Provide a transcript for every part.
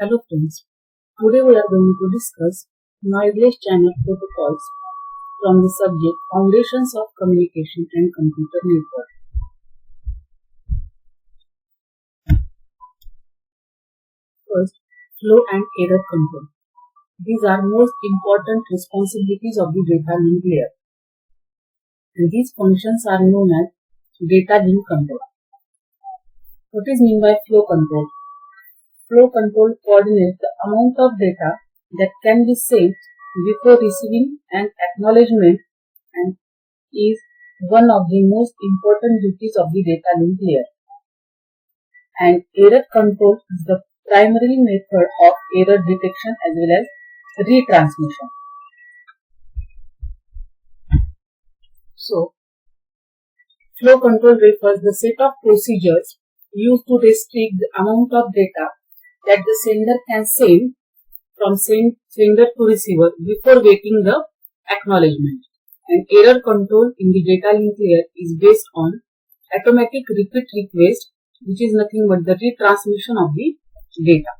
Hello friends, today we are going to discuss Noiseless channel protocols from the subject Foundations of Communication and Computer Network. First, flow and error control. These are most important responsibilities of the data link layer. And these functions are known as data link control. What is meant by flow control? Flow control coordinates the amount of data that can be sent before receiving an acknowledgement and is one of the most important duties of the data link layer. And error control is the primary method of error detection as well as retransmission. So, flow control refers the set of procedures used to restrict the amount of data that the sender can send from sender to receiver before waiting the acknowledgement. And error control in the data link layer is based on automatic repeat request, which is nothing but the retransmission of the data.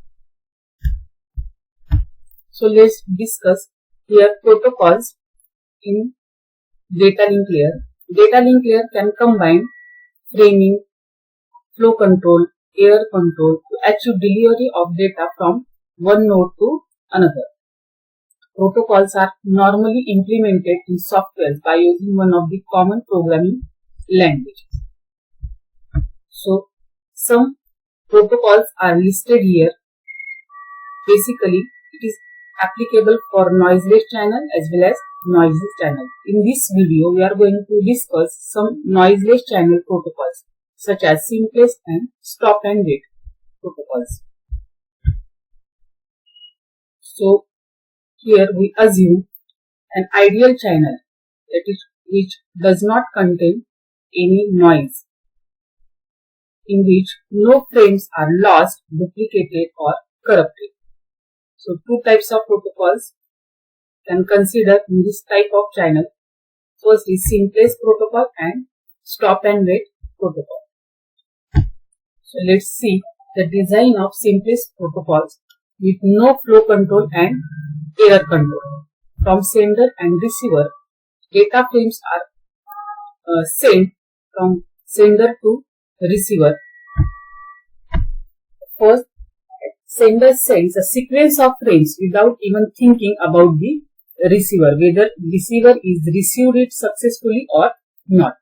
So let's discuss here protocols in data link layer. Data link layer can combine framing, flow control, error control to achieve delivery of data from one node to another. Protocols are normally implemented in software by using one of the common programming languages. So, some protocols are listed here. Basically, it is applicable for noiseless channel as well as noiseless channel. In this video, we are going to discuss some noiseless channel protocols such as simplest and stop and wait protocols. So, here we assume an ideal channel, that is, which does not contain any noise, in which no frames are lost, duplicated or corrupted. So, two types of protocols can consider in this type of channel. First is simplest protocol and stop and wait protocol. So, let's see the design of simplest protocols with no flow control and error control. From sender and receiver, data frames are sent from sender to receiver. First, sender sends a sequence of frames without even thinking about the receiver, whether receiver is received it successfully or not.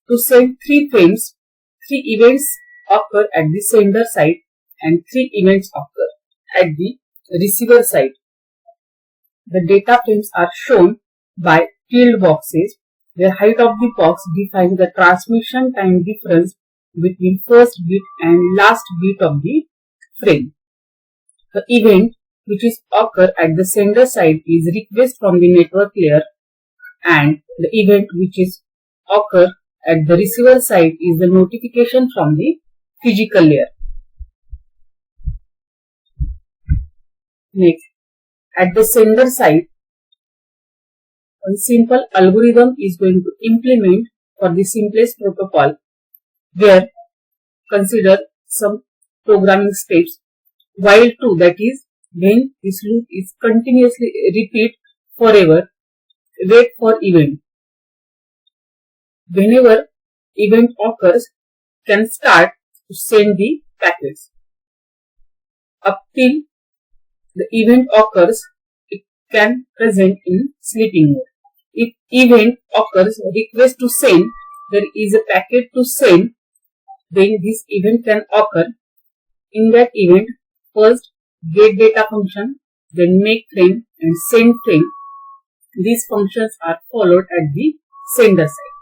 To send 3 frames, 3 events occur at the sender side and 3 events occur at the receiver side. The data frames are shown by tilde boxes, where height of the box defines the transmission time difference between first bit and last bit of the frame. The event which is occur at the sender side is request from the network layer, and the event which is occur at the receiver side is the notification from the physical layer. Next, at the sender side, a simple algorithm is going to implement for the simplest protocol, where consider some programming steps. While true, that is, when this loop is continuously repeat forever, wait for event. Whenever event occurs, can start to send the packets. Up till the event occurs, it can present in sleeping mode. If event occurs, request to send, there is a packet to send, then this event can occur. In that event, first get data function, then make frame and send frame. These functions are followed at the sender side.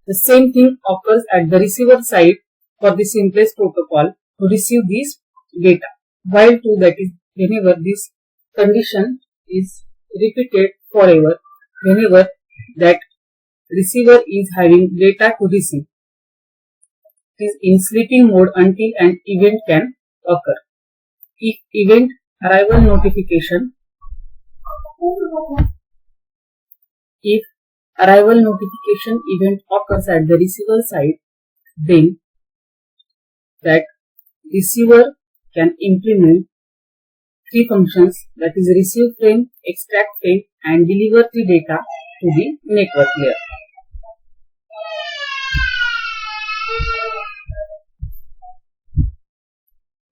The same thing occurs at the receiver side for the simplest protocol to receive this data. While true, that is, whenever this condition is repeated forever, whenever that receiver is having data to receive, it is in sleeping mode until an event can occur. If event arrival notification event occurs at the receiver side, then that receiver can implement three functions, that is receive frame, extract frame and deliver the data to the network layer.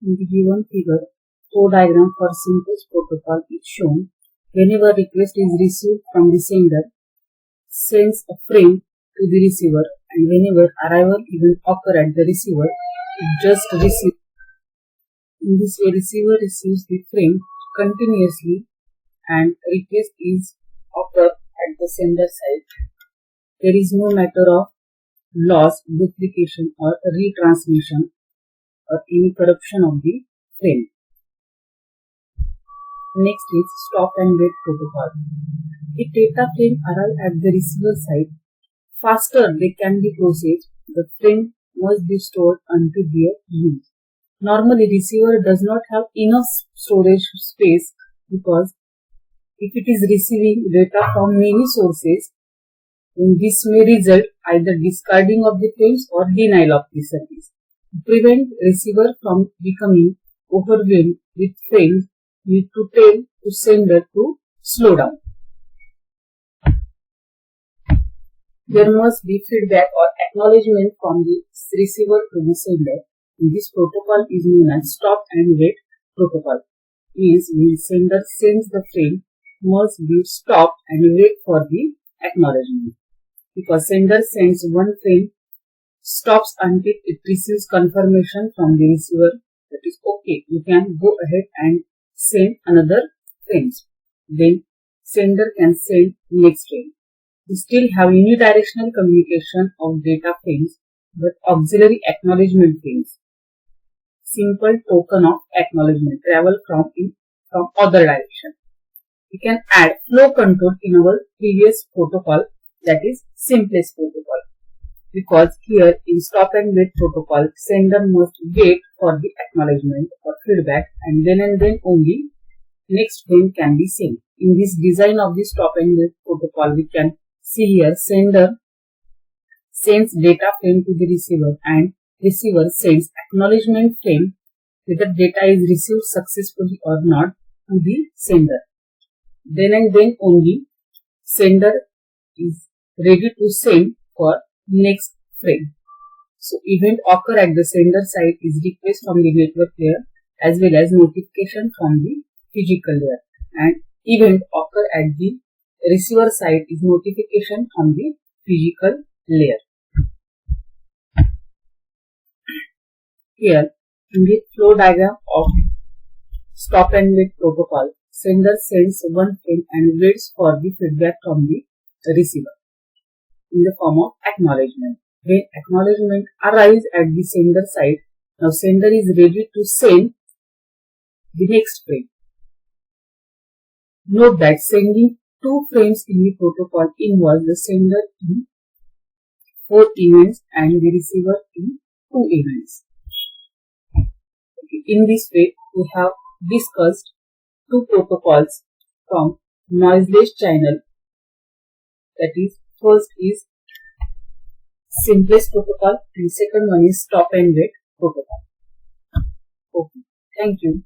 In the given figure, flow diagram for simplest protocol is shown. Whenever request is received from the sender, sends a frame to the receiver, and whenever arrival event occur at the receiver, it just receives. In this way, receiver receives the frame continuously and request is occur at the sender side. There is no matter of loss, duplication or retransmission or any corruption of the frame. Next is stop and wait protocol. If data frame arrive at the receiver side, faster they can be processed, the frame must be stored until their use. Normally, receiver does not have enough storage space because if it is receiving data from many sources, then this may result either discarding of the frames or denial of the service. To prevent receiver from becoming overwhelmed with frames, need to tell to sender to slow down. There must be feedback or acknowledgement from the receiver to the sender. This protocol is known as stop and wait protocol. Means when sender sends the frame, must be stopped and wait for the acknowledgement. Because sender sends one frame, stops until it receives confirmation from the receiver that is okay, you can go ahead and send another frames. Then sender can send next frame. We still have unidirectional communication of data frames but auxiliary acknowledgement frames. Simple token of acknowledgement travel from other direction. We can add flow control in our previous protocol, that is simplest protocol. Because here in stop and wait protocol, sender must wait for the acknowledgement or feedback and then only next frame can be sent. In this design of the stop and wait protocol, we can see here sender sends data frame to the receiver and receiver sends acknowledgement frame whether data is received successfully or not to the sender. Then only sender is ready to send for next frame. So event occur at the sender side is request from the network layer as well as notification from the physical layer, and event occur at the receiver side is notification from the physical layer. Here in the flow diagram of stop and wait protocol, sender sends one frame and waits for the feedback from the receiver in the form of acknowledgement. When acknowledgement arrives at the sender side, now sender is ready to send the next frame. Note that sending two frames in the protocol involves the sender in 4 events and the receiver in 2 events. Okay. In this way, we have discussed 2 protocols from Noiseless channel. That is, first is simplest protocol and second one is stop and wait protocol. Okay, thank you.